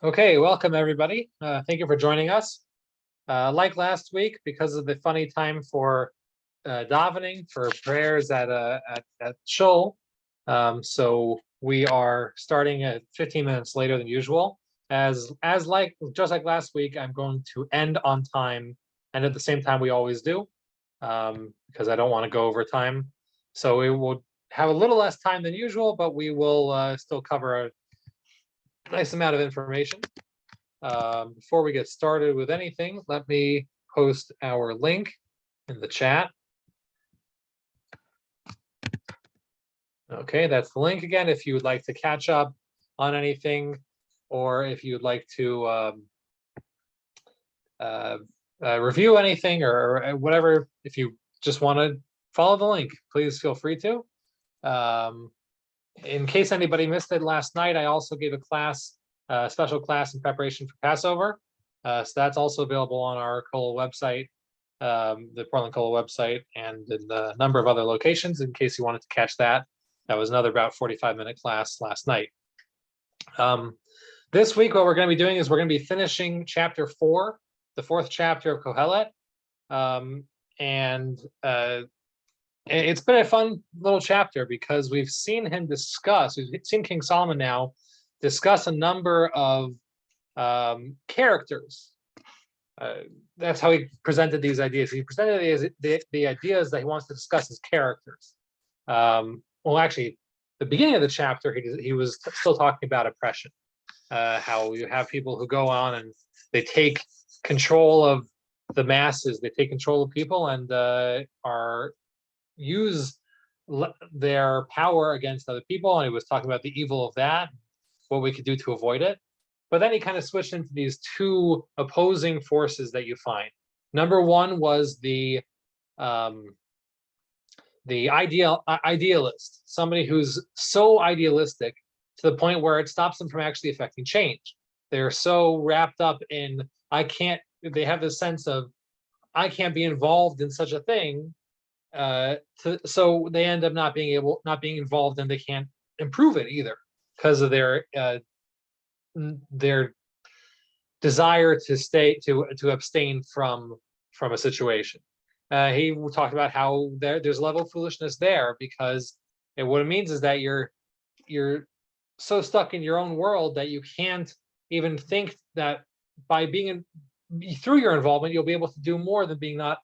Okay, welcome everybody. Thank you for joining us. Like last week, because of the funny time for davening, for prayers at shul, so we are starting at 15 minutes later than usual. Just like last week, I'm going to end on time and at the same time we always do, because I don't want to go over time. So we will have a little less time than usual, but we will still cover a nice amount of information. Before we get started with anything, let me post our link in the chat. Okay, that's the link again. If you would like to catch up on anything, or if you'd like to review anything or whatever, if you just want to follow the link, please feel free to. In case anybody missed it last night, I also gave a class, special class in preparation for Passover. So that's also available on our Kohelet website, the Portland Kohelet website, and in a number of other locations in case you wanted to catch that. That was another about 45-minute class last night. This week, what we're going to be doing is we're going to be finishing chapter 4, the 4th chapter of Kohelet. It's been a fun little chapter because we've seen King Solomon now discuss a number of characters. That's how he presented these ideas. He presented the ideas that he wants to discuss as characters. Well, actually, the beginning of the chapter, he was still talking about oppression, how you have people who go on and they take control of the masses, they take control of people and use their power against other people. And he was talking about the evil of that, what we could do to avoid it. But then he kind of switched into these two opposing forces that you find. Number one was the idealist, somebody who's so idealistic to the point where it stops them from actually affecting change. They're so wrapped up in, they have this sense of, I can't be involved in such a thing. So they end up not being involved, and they can't improve it either because of their desire to abstain from a situation. He talked about how there's a level of foolishness there, because what it means is that you're so stuck in your own world that you can't even think that by through your involvement you'll be able to do more than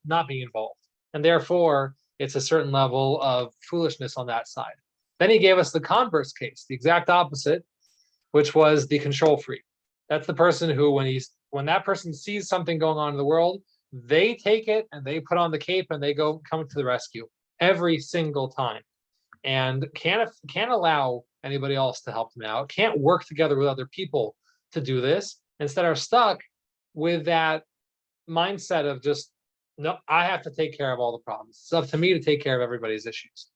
not being involved, and therefore it's a certain level of foolishness on that side. Then he gave us the converse case, the exact opposite, which was the control freak. That's the person who, when that person sees something going on in the world, they take it and they put on the cape and they come to the rescue every single time, and can't allow anybody else to help them out, can't work together with other people to do this. Instead are stuck with that mindset of just, no, I have to take care of all the problems. It's up to me to take care of everybody's issues.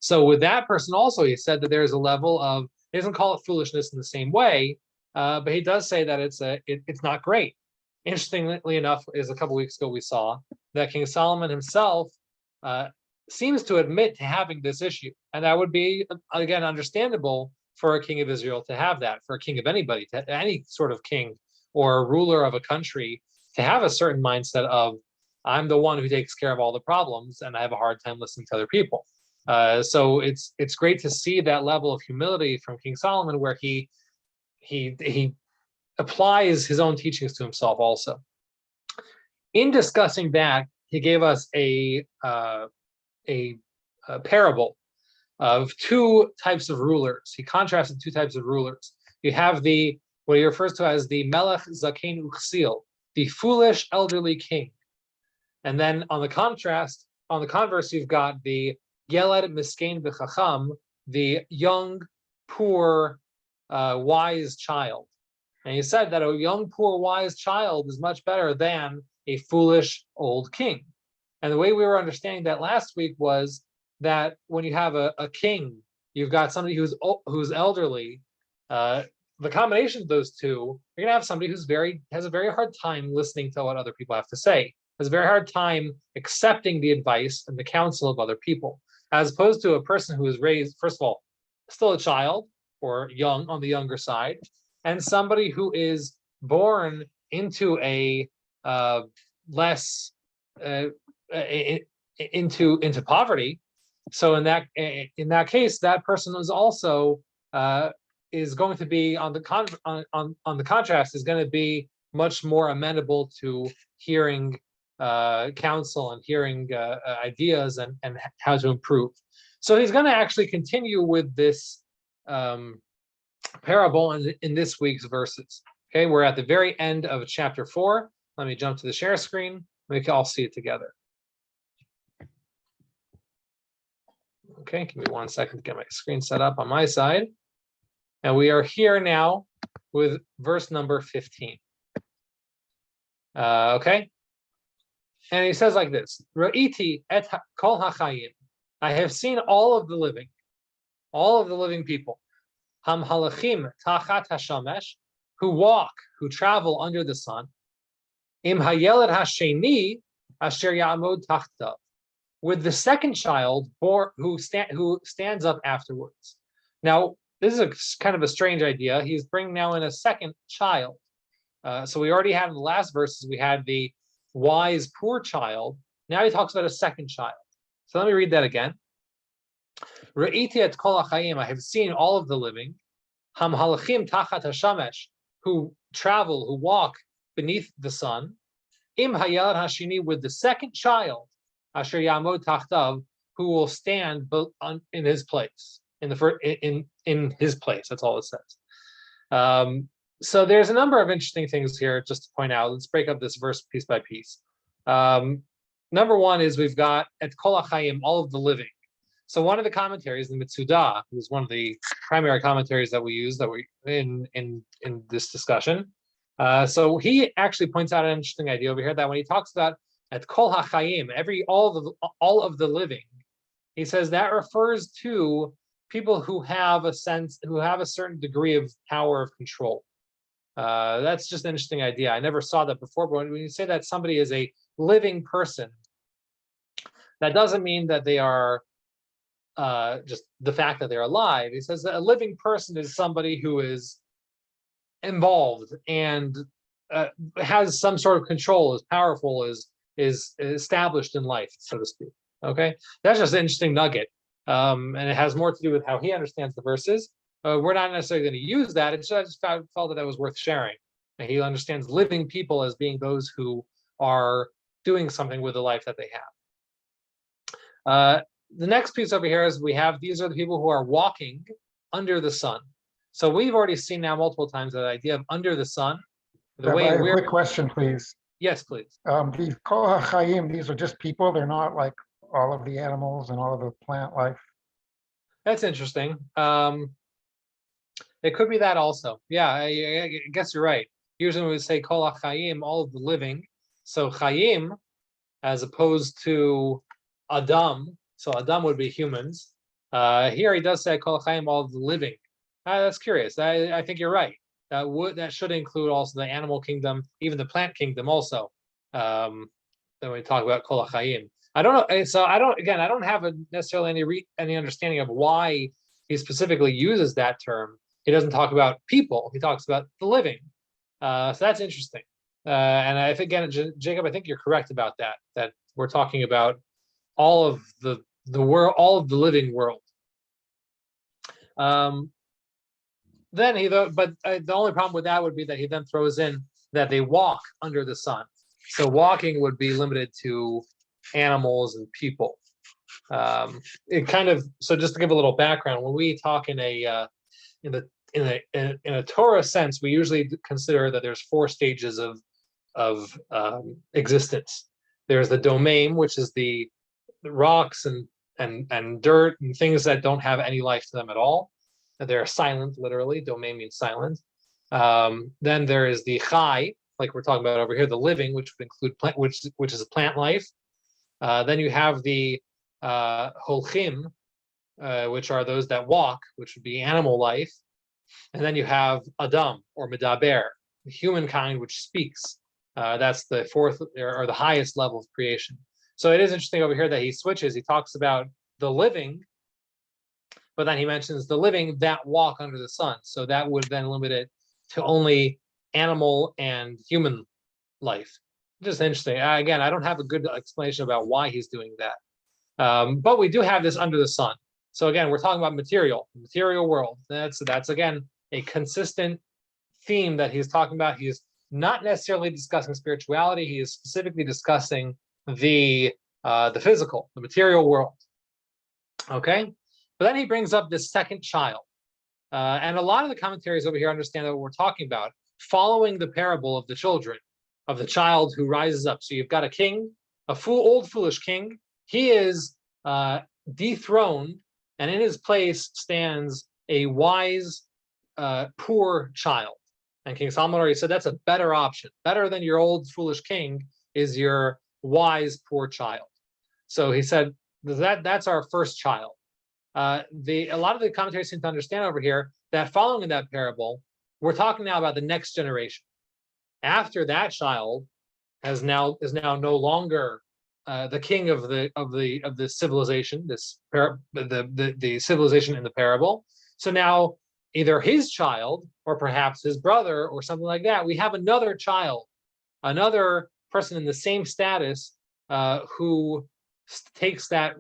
So with that person also, he said that there's a level of, he doesn't call it foolishness in the same way, but he does say that it's not great. Interestingly enough, is a couple weeks ago we saw that King Solomon himself seems to admit to having this issue, and that would be, again, understandable for a king of Israel to have that, for a king of anybody, any sort of king or ruler of a country, to have a certain mindset of, I'm the one who takes care of all the problems and I have a hard time listening to other people. So it's great to see that level of humility from King Solomon, where he applies his own teachings to himself also. In discussing that, he gave us a parable of two types of rulers. He contrasted two types of rulers. You have what he refers to as the Melech Zaken Uchsil, the foolish elderly king. And then on the converse, you've got the Yeled Miskein B'Chacham, the young, poor, wise child. And he said that a young, poor, wise child is much better than a foolish old king. And the way we were understanding that last week was that when you have a king, you've got somebody who's elderly. The combination of those two, you're gonna have somebody who's has a very hard time listening to what other people have to say, has a very hard time accepting the advice and the counsel of other people, as opposed to a person who is raised, first of all, still a child or young, on the younger side, and somebody who is born into a less into poverty. So in that case, that person is also is going to be on the contrast, is going to be much more amenable to hearing counsel and hearing ideas and how to improve. So he's going to actually continue with this parable in this week's verses. Okay, we're at the very end of chapter 4. Let me jump to the share screen. We can all see it together. Okay, give me 1 second to get my screen set up on my side. And we are here now with verse number 15. Okay, and he says like this: Ra'iti et kol hachayim. I have seen all of the living people. Ham halachim tachat hashamesh, who walk, who travel under the sun. Im hayeled hasheni asher ya'amod tachtav, with the second child who stands up afterwards. Now, this is a kind of a strange idea. He's bringing now in a second child. So we already had in the last verses, we had the wise poor child. Now he talks about a second child. So let me read that again. Ra'iti et kol hachayim, I have seen all of the living. Ham halachim tachat hashamesh, who travel, who walk beneath the sun. Im hayelad hashini, with the second child, asher yamod tachtav, who will stand in his place, in his place. That's all it says. So there's a number of interesting things here just to point out. Let's break up this verse piece by piece. Number one is we've got et kol hachayim, all of the living. So one of the commentaries, the Mitzudah, who's one of the primary commentaries that we use in this discussion. So he actually points out an interesting idea over here, that when he talks about at kol hachayim, all of the living, he says that refers to people who have a certain degree of power of control. That's just an interesting idea. I never saw that before, but when you say that somebody is a living person, that doesn't mean that they are just the fact that they're alive. He says that a living person is somebody who is involved and has some sort of control, is powerful, is established in life, so to speak. Okay, that's just an interesting nugget, and it has more to do with how he understands the verses. We're not necessarily going to use that. It's just, I just felt that was worth sharing. And he understands living people as being those who are doing something with the life that they have. The next piece over here is these are the people who are walking under the sun. So we've already seen now multiple times that idea of under the sun. A quick question, please. Yes, please. These kol hachayim, these are just people. They're not like all of the animals and all of the plant life. That's interesting. It could be that also. Yeah, I guess you're right. Usually we would say kol hachayim, all of the living. So chayim, as opposed to Adam. So Adam would be humans. Here he does say kol hachayim, all of the living. That's curious. I think you're right. That should include also the animal kingdom, even the plant kingdom also. Then we talk about kol hachayim. I don't know. So I don't have necessarily any understanding of why he specifically uses that term. He doesn't talk about people. He talks about the living. So that's interesting. And I think, again, Jacob, I think you're correct about that. That we're talking about all of the world, all of the living world. Then the only problem with that would be that he then throws in that they walk under the sun. So walking would be limited to animals and people. So just to give a little background, when we talk in a Torah sense, we usually consider that there's 4 stages of existence. There's the domain, which is the rocks and dirt and things that don't have any life to them at all. They're silent, literally. Domain means silent. Then there is the chai, like we're talking about over here, the living, which would include plant, which is plant life. Then you have the holchim, which are those that walk, which would be animal life. And then you have Adam, or medaber, humankind, which speaks. That's the 4th or the highest level of creation. So it is interesting over here that he switches. He talks about the living, but then he mentions the living that walk under the sun. So that would then limit it to only animal and human life. Just interesting. Again, I don't have a good explanation about why he's doing that. But we do have this under the sun. So again, we're talking about material world. That's again a consistent theme that he's talking about. He's not necessarily discussing spirituality. He is specifically discussing the physical, the material world. Okay, but then he brings up this second child, and a lot of the commentaries over here understand that what we're talking about, following the parable of the children, of the child who rises up. So you've got a king, a old foolish king. He is dethroned, and in his place stands a wise, poor child. And King Solomon already said that's a better option. Better than your old foolish king is your wise poor child. So he said that's our first child. A lot of the commentaries seem to understand over here that following that parable, we're talking now about the next generation. After that child is now no longer the king of the civilization, the civilization in the parable. So now either his child or perhaps his brother or something like that, we have another child, another person in the same status who takes the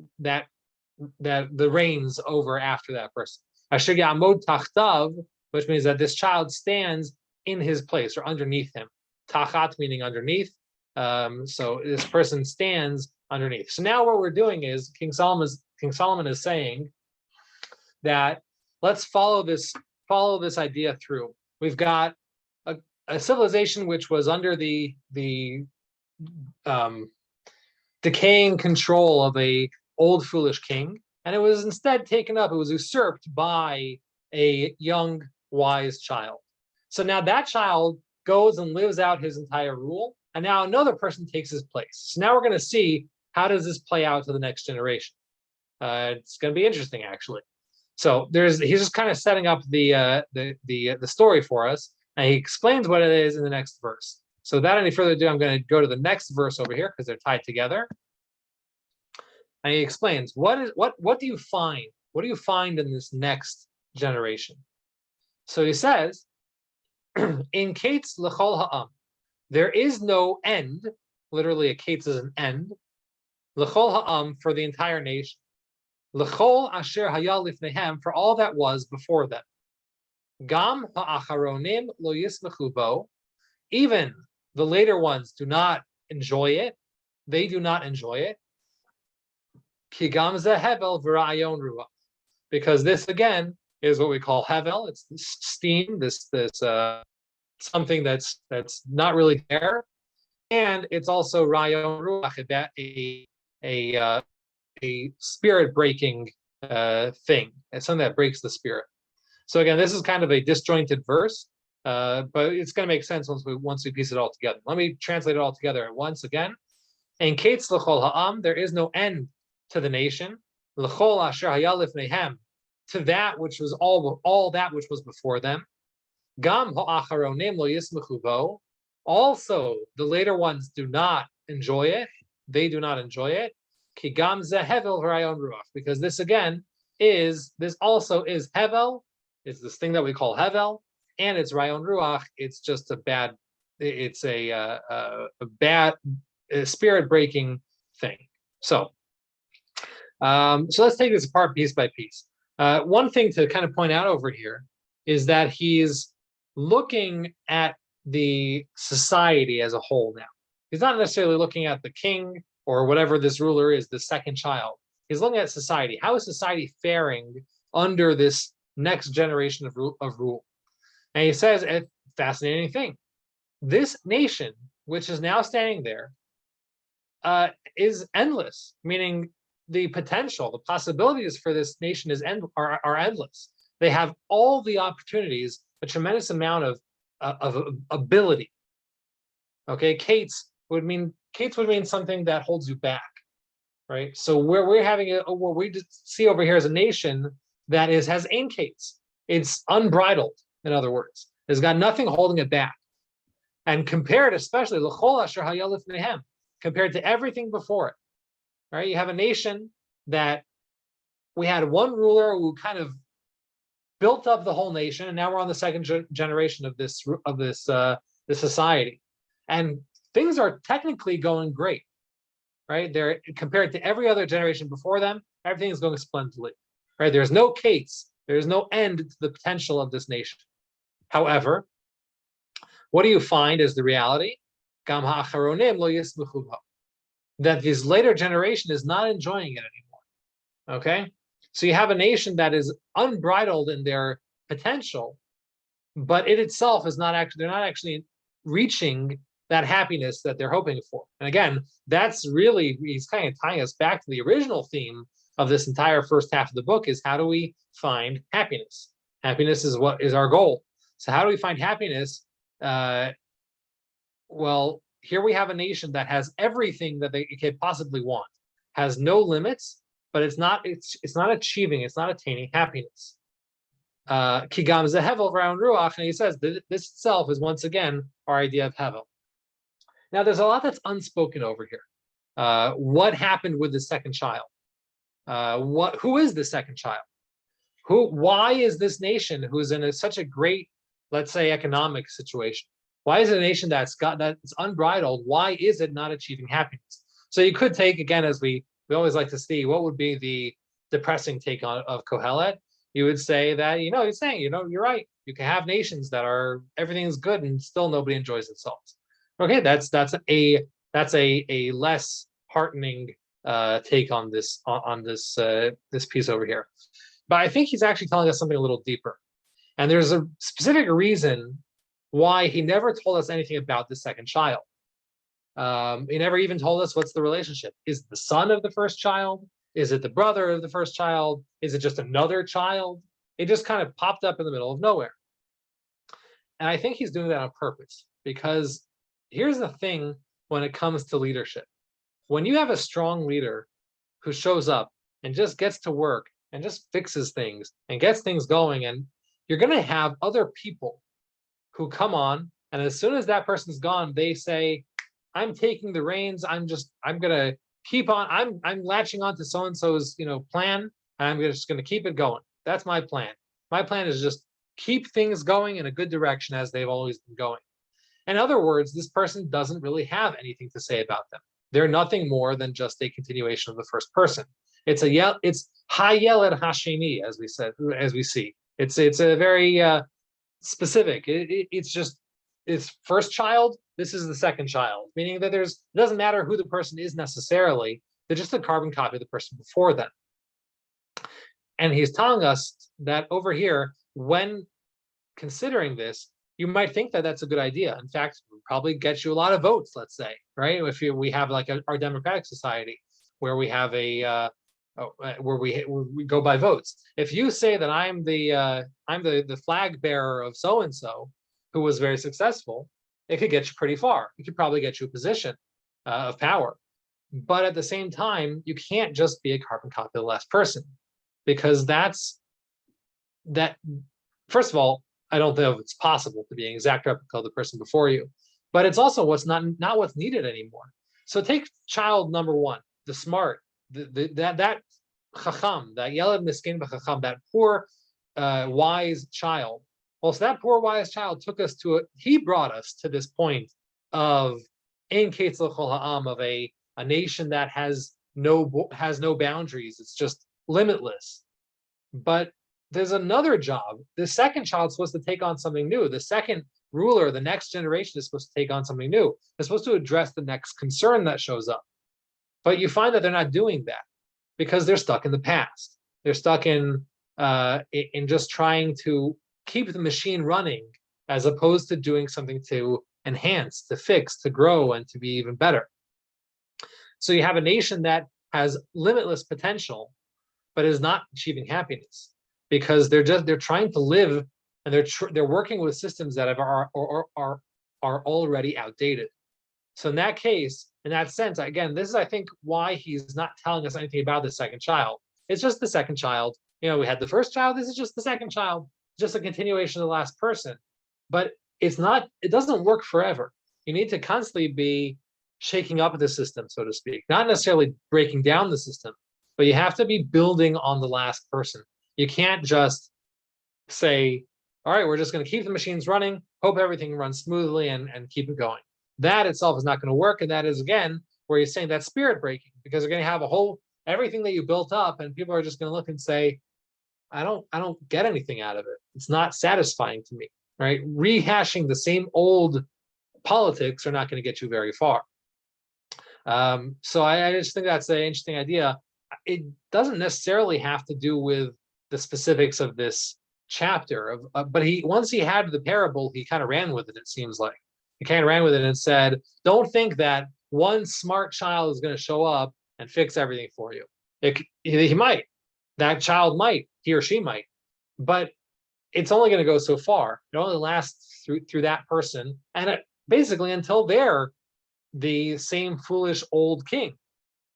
reins over after that person. Asher ya'amod tachtav, which means that this child stands in his place or underneath him. Tachat meaning underneath. So this person stands underneath. So now what we're doing is King Solomon is saying that let's follow this idea through. We've got a civilization which was under the decaying control of a old foolish king, and it was instead taken up, it was usurped by a young wise child. So now that child goes and lives out his entire rule, and now another person takes his place. So now we're going to see how does this play out to the next generation. It's going to be interesting, actually. So he's just kind of setting up the story for us, and he explains what it is in the next verse. So without any further ado, I'm going to go to the next verse over here because they're tied together. And he explains what do you find? What do you find in this next generation? So he says, in Kates l'chol ha'am, there is no end. Literally, a Kates is an end. L'chol ha'am, for the entire nation. L'chol asher haya lifnehem, for all that was before them. Gam ha'acharonim lo yismechu bo, even the later ones do not enjoy it. They do not enjoy it. Ki gam ze hevel v'ra'ayon ruach, because this again is what we call hevel. It's this steam, this something that's not really there, and it's also rayon ruach, that a spirit breaking thing. It's something that breaks the spirit. So again, this is kind of a disjointed verse, but it's going to make sense once we piece it all together. Let me translate it all together once again. In Kates l'chol ha'am, there is no end to the nation. L'chol asher haya lifnehem, to that which was all that which was before them. Gam ha'acharonim lo yismechu bo, also the later ones do not enjoy it. They do not enjoy it. Ki gam ze hevel v'rayon ruach, because this also is hevel. It's this thing that we call hevel, and it's rayon ruach. It's just a bad spirit breaking thing. So let's take this apart piece by piece. One thing to kind of point out over here is that he's looking at the society as a whole now. He's not necessarily looking at the king or whatever this ruler is, the second child. He's looking at society. How is society faring under this next generation of rule? And he says a fascinating thing. This nation, which is now standing there, is endless, meaning the potential, the possibilities for this nation are endless. They have all the opportunities, a tremendous amount of ability. Okay, Kates would mean something that holds you back, right? So what we see over here is a nation that has ein Kates. It's unbridled, in other words. It's got nothing holding it back. And compared, especially l'chol asher haya lifnehem, compared to everything before it, right? You have a nation that we had one ruler who kind of built up the whole nation, and now we're on the second generation of this society, and things are technically going great, right? They're compared to every other generation before them, everything is going splendidly, right? There's no case, there's no end to the potential of this nation. However, what do you find is the reality? Gam ha'acharonim lo yismuchu bo. That this later generation is not enjoying it anymore. Okay, so you have a nation that is unbridled in their potential, but it itself is not actually, they're not actually reaching that happiness that they're hoping for. And again, that's really, he's kind of tying us back to the original theme of this entire first half of the book, is how do we find happiness? Happiness is what is our goal. So how do we find happiness? Well, here we have a nation that has everything that they could possibly want, has no limits, but it's not achieving, it's not attaining happiness. Kigam zehevel v'raun ruach, and he says that this itself is once again our idea of hevel. Now, there's a lot that's unspoken over here. What happened with the second child? Who is the second child? Why is this nation, who's in such a great, let's say, economic situation? Why is it a nation that's unbridled? Why is it not achieving happiness? So you could take, again, as we always like to see, what would be the depressing take of Kohelet? You would say that, he's saying, you're right. You can have nations that everything's good and still nobody enjoys themselves. Okay, that's a less heartening take on this this piece over here. But I think he's actually telling us something a little deeper. And there's a specific reason why he never told us anything about the second child. He never even told us what's the relationship. Is it the son of the first child? Is it the brother of the first child? Is it just another child? It just kind of popped up in the middle of nowhere. And I think he's doing that on purpose, because here's the thing when it comes to leadership. When you have a strong leader who shows up and just gets to work and just fixes things and gets things going, and you're going to have other people who come on, and as soon as that person's gone, they say, I'm taking the reins, I'm going to keep on, I'm latching on to so-and-so's, plan, and I'm just going to keep it going. That's my plan. My plan is just keep things going in a good direction as they've always been going. In other words, this person doesn't really have anything to say about them. They're nothing more than just a continuation of the first person. It's hayeled hasheni, as we see. It's a very specific. It's first child. This is the second child, meaning that it doesn't matter who the person is necessarily. They're just a carbon copy of the person before them. And he's telling us that over here, when considering this, you might think that that's a good idea. In fact, it would probably get you a lot of votes, let's say, right? If we have like our democratic society where we have where we go by votes. If you say that I'm the flag bearer of so and so who was very successful, it could get you pretty far. It could probably get you a position of power. But at the same time, you can't just be a carbon copy of the last person, because that's that. First of all, I don't know if it's possible to be an exact replica of the person before you, but it's also not what's needed anymore. So take child number one, the smart, that chacham, that yeled miskin b'chacham, that poor wise child. Well, so that poor wise child he brought us to this point of ein ketz l'chol ha'am, of a nation that has no boundaries. It's just limitless. But there's another job. The second child's supposed to take on something new. The second ruler, the next generation, is supposed to take on something new. They're supposed to address the next concern that shows up. But you find that they're not doing that because they're stuck in the past. They're stuck in just trying to keep the machine running, as opposed to doing something to enhance, to fix, to grow, and to be even better. So you have a nation that has limitless potential, but is not achieving happiness, because they're trying to live, and they're working with systems that are already outdated. So in that case, in that sense, again, this is, I think, why he's not telling us anything about the second child. It's just the second child. We had the first child. This is just the second child, just a continuation of the last person. But it doesn't work forever. You need to constantly be shaking up the system, so to speak, not necessarily breaking down the system, but you have to be building on the last person. You can't just say, all right, we're just going to keep the machines running, hope everything runs smoothly, and keep it going. That itself is not going to work. And that is, again, where he's saying that's spirit breaking, because you're going to have everything that you built up, and people are just going to look and say, I don't get anything out of it. It's not satisfying to me, right? Rehashing the same old politics are not going to get you very far. So I just think that's an interesting idea. It doesn't necessarily have to do with the specifics of this chapter, but once he had the parable, he kind of ran with it. It seems like he kind of ran with it and said, "Don't think that one smart child is going to show up and fix everything for you. He might, that child might, he or she might, but it's only going to go so far. It only lasts through that person, and basically until they're the same foolish old king.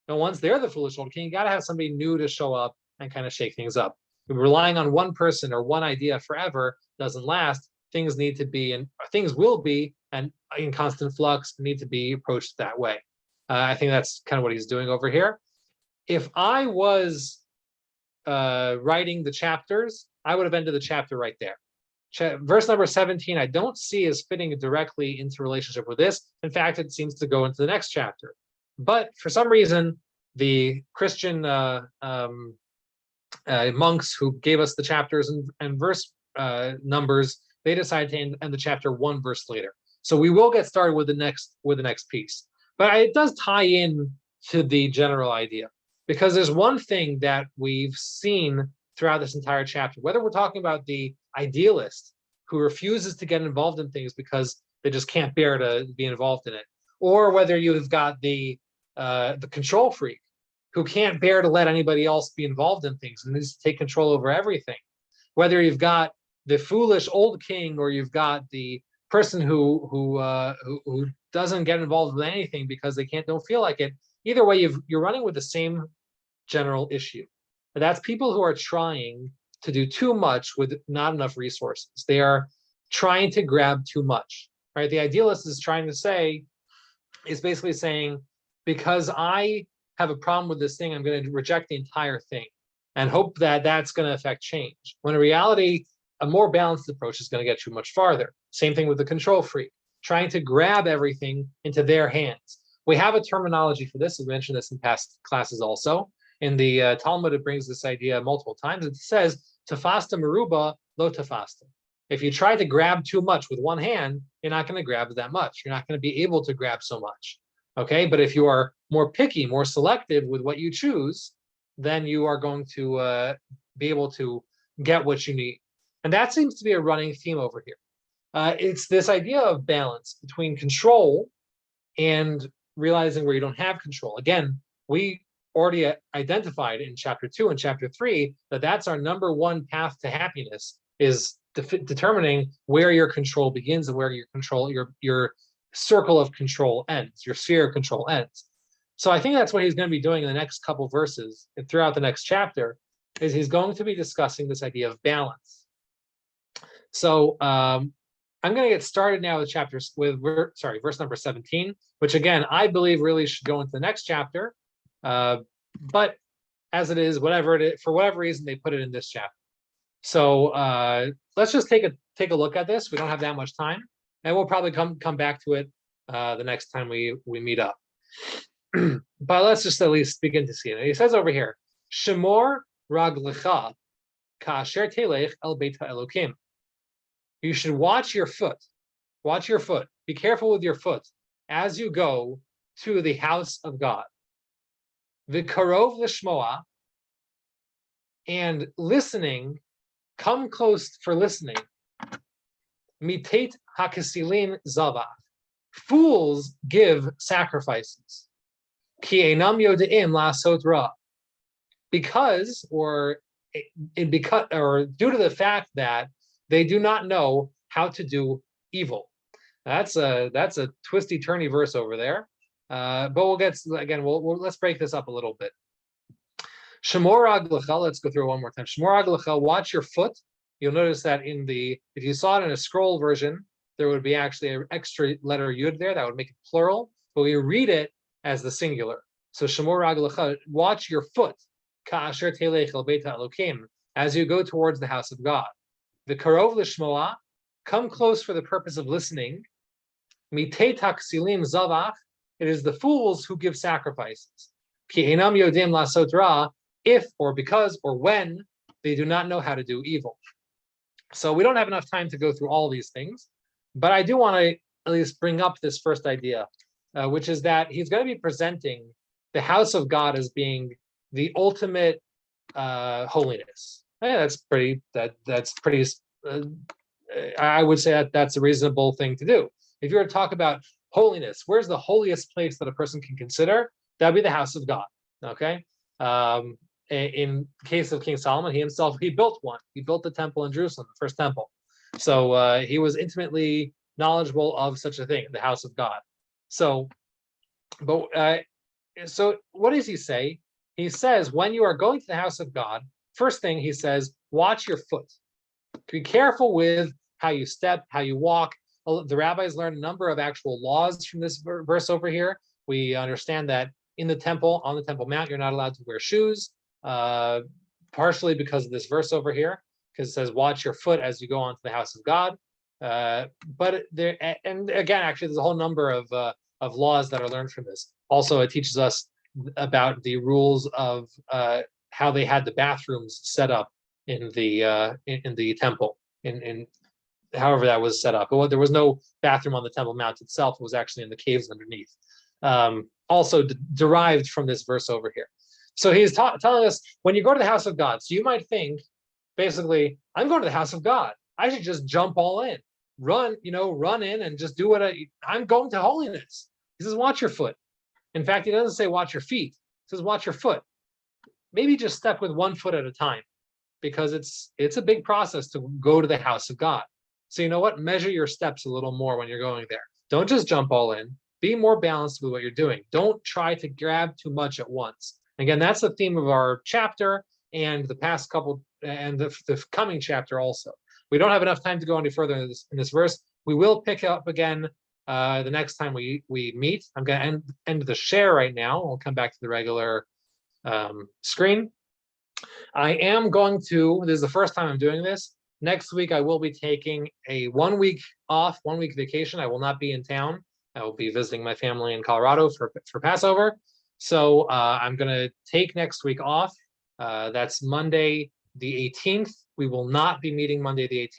And once they're the foolish old king, you got to have somebody new to show up and kind of shake things up. Relying on one person or one idea forever doesn't last. Things need to be, and things will be, and in constant flux, need to be approached that way. I think that's kind of what he's doing over here. If I was writing the chapters, I would have ended the chapter right there. Verse number 17, I don't see as fitting directly into relationship with this. In fact, it seems to go into the next chapter. But for some reason, the Christian monks who gave us the chapters and verse numbers, they decided to end the chapter one verse later. So we will get started with the next piece. But it does tie in to the general idea, because there's one thing that we've seen throughout this entire chapter, whether we're talking about the idealist who refuses to get involved in things because they just can't bear to be involved in it, or whether you've got the control freak who can't bear to let anybody else be involved in things and needs to take control over everything, whether you've got the foolish old king or you've got the person who doesn't get involved with anything because they don't feel like it. Either way, you're running with the same general issue. And that's people who are trying to do too much with not enough resources. They are trying to grab too much, right? The idealist is basically saying, because I have a problem with this thing, I'm going to reject the entire thing and hope that that's going to affect change. When in reality, a more balanced approach is going to get you much farther. Same thing with the control freak, trying to grab everything into their hands. We have a terminology for this. We mentioned this in past classes also. In the Talmud, it brings this idea multiple times. It says, tafasta meruba, lo tafasta. If you try to grab too much with one hand, you're not going to grab that much. You're not going to be able to grab so much. Okay, but if you are more picky, more selective with what you choose, then you are going to be able to get what you need. And that seems to be a running theme over here. It's this idea of balance between control and realizing where you don't have control. Again, we already identified in chapter 2 and chapter 3 that that's our number one path to happiness, is determining where your control begins and where your circle of control ends, your sphere of control ends. So I think that's what he's going to be doing in the next couple verses and throughout the next chapter, is he's going to be discussing this idea of balance. So I'm going to get started now with verse number 17, which again, I believe really should go into the next chapter. But as it is, for whatever reason, they put it in this chapter. So let's just take a look at this. We don't have that much time, and we'll probably come back to it the next time we meet up. But let's just at least begin to see it. He says over here, Shemor raglecha kasher telech el beit ha'elokim. You should watch your foot. Watch your foot. Be careful with your foot as you go to the house of God. V'karov l'shmoa, and listening, come close for listening. Mitet hakasilin zavach. Fools give sacrifices. Ki einam yodeim la'asot ra. Because due to the fact that they do not know how to do evil. That's a twisty turny verse over there. But we'll get again. Let's break this up a little bit. Shemor aglecha. Let's go through it one more time. Shemor aglecha. Watch your foot. You'll notice that if you saw it in a scroll version, there would be actually an extra letter yud there that would make it plural. But we read it as the singular. So Shemor aglecha. Watch your foot. Ka'asher telech el beit ha'elokim. As you go towards the house of God. the karov l'shmoa, come close for the purpose of listening. Mitei taksilim zavach, it is the fools who give sacrifices. Ki einam yodim lasot ra, if or because or when they do not know how to do evil. So we don't have enough time to go through all these things, but I do want to at least bring up this first idea, which is that he's going to be presenting the house of God as being the ultimate holiness. That's pretty. That's pretty. I would say that that's a reasonable thing to do. If you were to talk about holiness, where's the holiest place that a person can consider? That'd be the house of God. Okay. In case of King Solomon, he built one. He built the temple in Jerusalem, the first temple. So he was intimately knowledgeable of such a thing, the house of God. So what does he say? He says, when you are going to the house of God, first thing he says, watch your foot. Be careful with how you step, how you walk. The rabbis learned a number of actual laws from this verse over here. We understand that in the temple, on the Temple Mount, you're not allowed to wear shoes, partially because of this verse over here, because it says, watch your foot as you go onto the house of God. But there, and again, actually, there's a whole number of laws that are learned from this. Also, it teaches us about the rules of how they had the bathrooms set up in the temple, in however that was set up. But there was no bathroom on the Temple Mount itself. It was actually in the caves underneath. Also derived from this verse over here. So he's telling us, when you go to the house of God, so you might think, basically, I'm going to the house of God. I should just jump all in, run in and just do what I'm going to holiness. He says, watch your foot. In fact, he doesn't say watch your feet. He says, watch your foot. Maybe just step with one foot at a time, because it's a big process to go to the house of God. So you know what? Measure your steps a little more when you're going there. Don't just jump all in. Be more balanced with what you're doing. Don't try to grab too much at once. Again, that's the theme of our chapter and the past couple and the coming chapter also. We don't have enough time to go any further in this verse. We will pick up again the next time we meet. I'm going to end the share right now. We'll come back to the regular screen. I am going to, this is the first time I'm doing this. Next week, I will be taking a 1 week off, 1 week vacation. I will not be in town. I will be visiting my family in Colorado for Passover. So I'm going to take next week off. That's Monday the 18th. We will not be meeting Monday the 18th.